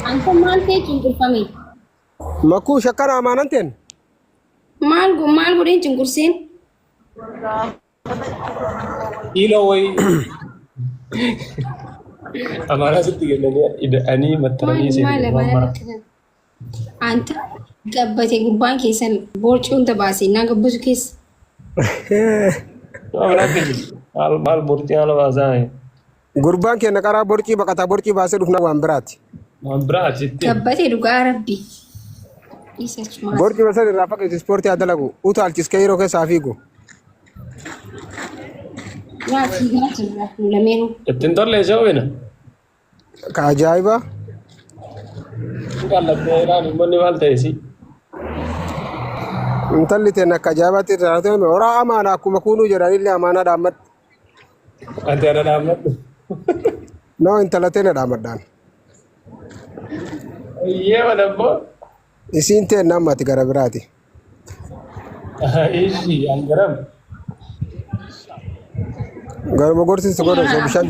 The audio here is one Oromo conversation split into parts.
أنت مال تيجي تفهمي Makuu shakkana amaananteen مال قولين تنقرسين إلى وي أمانة ستي قلنا إذا أني مترني سيدي مال ما مرة لك أنت قبتي قبان كيسن بورتون تباسي نا قبوس كيس أمانة كذي مال بورتي على وازاي gurbaan keenya karaa borcii baqataa borcii baasee dhufna waan biraati. برا ستي قبتي دقا ربي إيساش مال Borcii baasee irraa fakkeessi ispoortii haa dalagu utaalchiskee yeroo keessaa fiigu. لا تيجي لمينو التندر ليش هنا Ka ajaa'iba قال لك إيران مني والتيسي intalli teenya akka ajaa'ibaatti irraa ta'e horaa amaana akkuma kuunuu jedhanillee amaanaa dhaammad. أنت أنا نعمت Noo intala teenya dhaammadhaan. إيه ولا بو Isiin teenya ammati gara biraati. إيشي أنقرب Garuma gorsiisa godhasa bishaan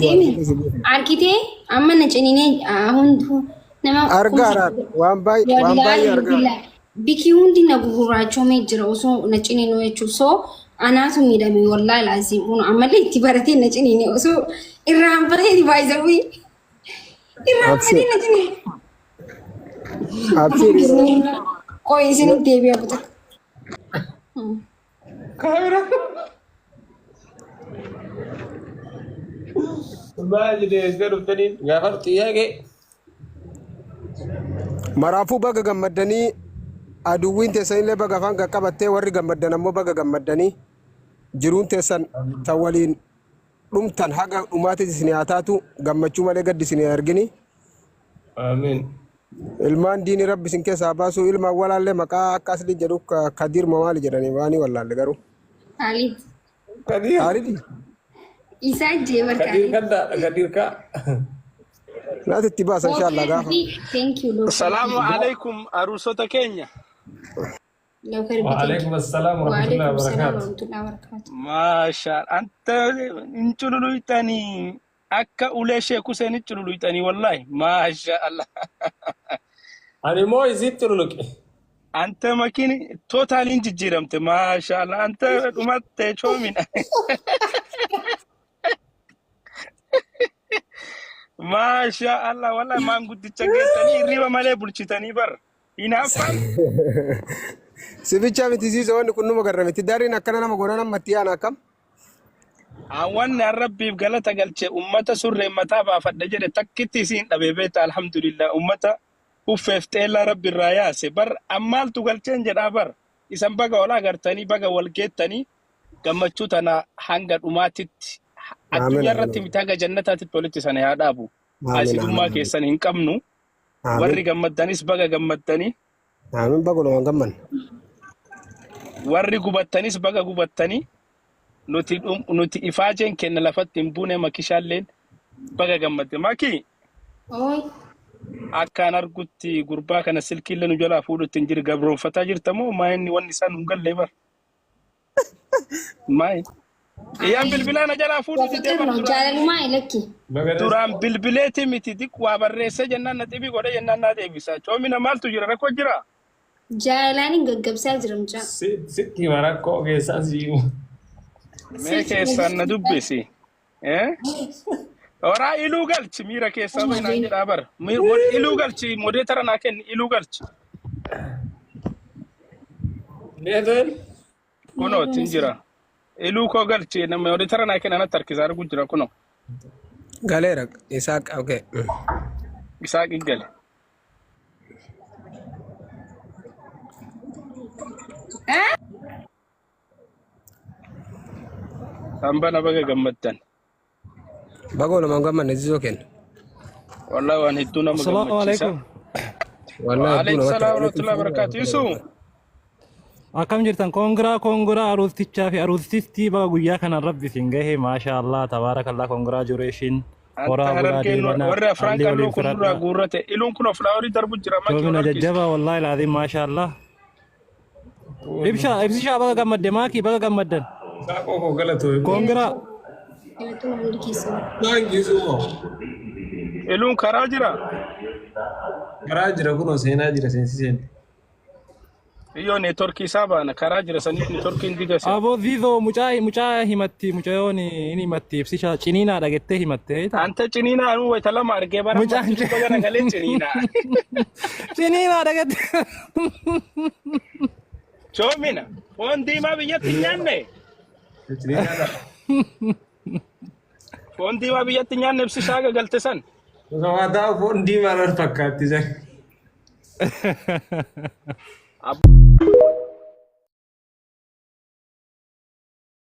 arkite amma na cinine hundu nama argaadhaan waan baay'ee argaa. biki hundi na gugurraachomee jira osoo na cininu jechuun so anaatu miidhame wallaahi laazim kun ammallee itti baratee na cinine osoo irraan bareedi baay'isawii irraan bareedi na cinine Abshirii qoy isin deebi'a buta كاميرا ما أدري إيش قالوا الثاني غفرت إياك maraafuu baga gammaddanii aduwwiin teessan illee baga afaan qaqqabattee warri gammaddan ammoo baga gammaddanii jiruun teessan tan waliin dhumtan haga dhumaatis isin haa taatu gammachuu malee gaddi isin haa argini. آمين Ilmaan diinii rabbi isin keessaa baasuu ilmaan walaallee maqaa akka asli jedhu Kadir Mamaali jedhanii waanii wallaalle garuu. Khalid كثير Haalidhi isaa jeebar كثير Khalid كذا كثير كا naati itti baasa inshaallah gaafa. thank you Lord السلام عليكم أروسوتا كينيا. لو كان وعليكم السلام ورحمة الله وعليكم السلام وبركاته ورحمة الله وبركاته ما شاء الله أنت انتلولويتاني أكا أوليشي كوسين انتلولويتاني والله ما شاء الله. أنا مو يزيد لك أنت ماكيني توتال انت جيرمت ما شاء الله أنت ما تشومين ما شاء الله والله ما نقول تشجعتني ريبا مالي بلشتني بر ينافع Sibicha miti siisa wanni kun numa garramiti daariin akkana nama godhan ammatti yaana akkam. أوان ربي بقالتا قالت أمتا سر متا بافد جري تكتي سين أبيبيتا الحمد لله أمتا وففت إلا ربي الراياس بر أمال تقال تنجر أبر إسان بقى ولا قرتني بقى والكيتني كما تشوتنا حنقر أماتت الدنيا رتي متاقى جنتات التوليتي سنة هذا أبو أسيد ما كيسان هنكمنو ورّي قمتنيس بقى قمتني Aamin bagolo waan gamman. ورّي قبتنيس بقى قبتني nuti ifaajeen kenna lafatti hin buune makishaalleen baga gammadde maki أوي akkaan argutti gurbaa kana silkiillee nu jalaa fuudhutti hin jiru gabroonfataa jirta moo maayinni wanni isaan hin galle bar maayi iyyaan bilbilaa na jalaa fuudhutti deeman وفكرنا جعل ما لك duraan bilbileeti miti dik waa barreessee jennaan na xibii godhe jennaan naa deebisa coomina maaltu jira rakkoo jira جعلاني قبسال جرمجا ستي مراكو كيسان سيو mee keessaan na dubbisi Ora iluu galchi miira keessaa baay'inaan jedhaa bara. Iluu galchi modee tara naa kenni iluu galchi. نيدل Kunoo tin jira. Iluu koo galchi nama modee tara naa kenni anatti harkisaa argu jira kunoo. Galeera Isaaq okay. Isaa qiggale. Hambana baga gammaddan. Bagolo waan gamman izizo kenna. Wallahi waan hedduu nama gammachiisa. Wallahi Waalaikum salaam wa rahmatullahi wa barakatuh. Yusuf. Akkam jirtan kongiraa aruustichaa fi aruustisti baga guyyaa kana rabbi siin gahe maashaallah tabaarakallah congratulation Anta harargeen warra Afraan qalloo kun duraa guurrate iluun kun of laaworii darbu jira makii joomina jajjaba wallahi laazim maashaallah ibsishaa baga gammadde maakii baga gammaddan ساقو غلطو kongiraa نانجي سو iluun karaa jira. Karaajira kunoo seenaa jira seensiseen. Io network sabana karajira sanit network indiga sa. Abo Zizo mucaa himatti mucayoon inni himatti ibsisha ciniinaadha jettee himatte. Anta cinina anu wayta lama argee bara mucaa gara galee cinina. Ciniinaadha jettee. Choomina foon diimaa biyyatti nyaanne. Foon diimaa biyyatti nyaanne ibsisaa galte san. Waadaa foon diimaa irra fakkaatti san.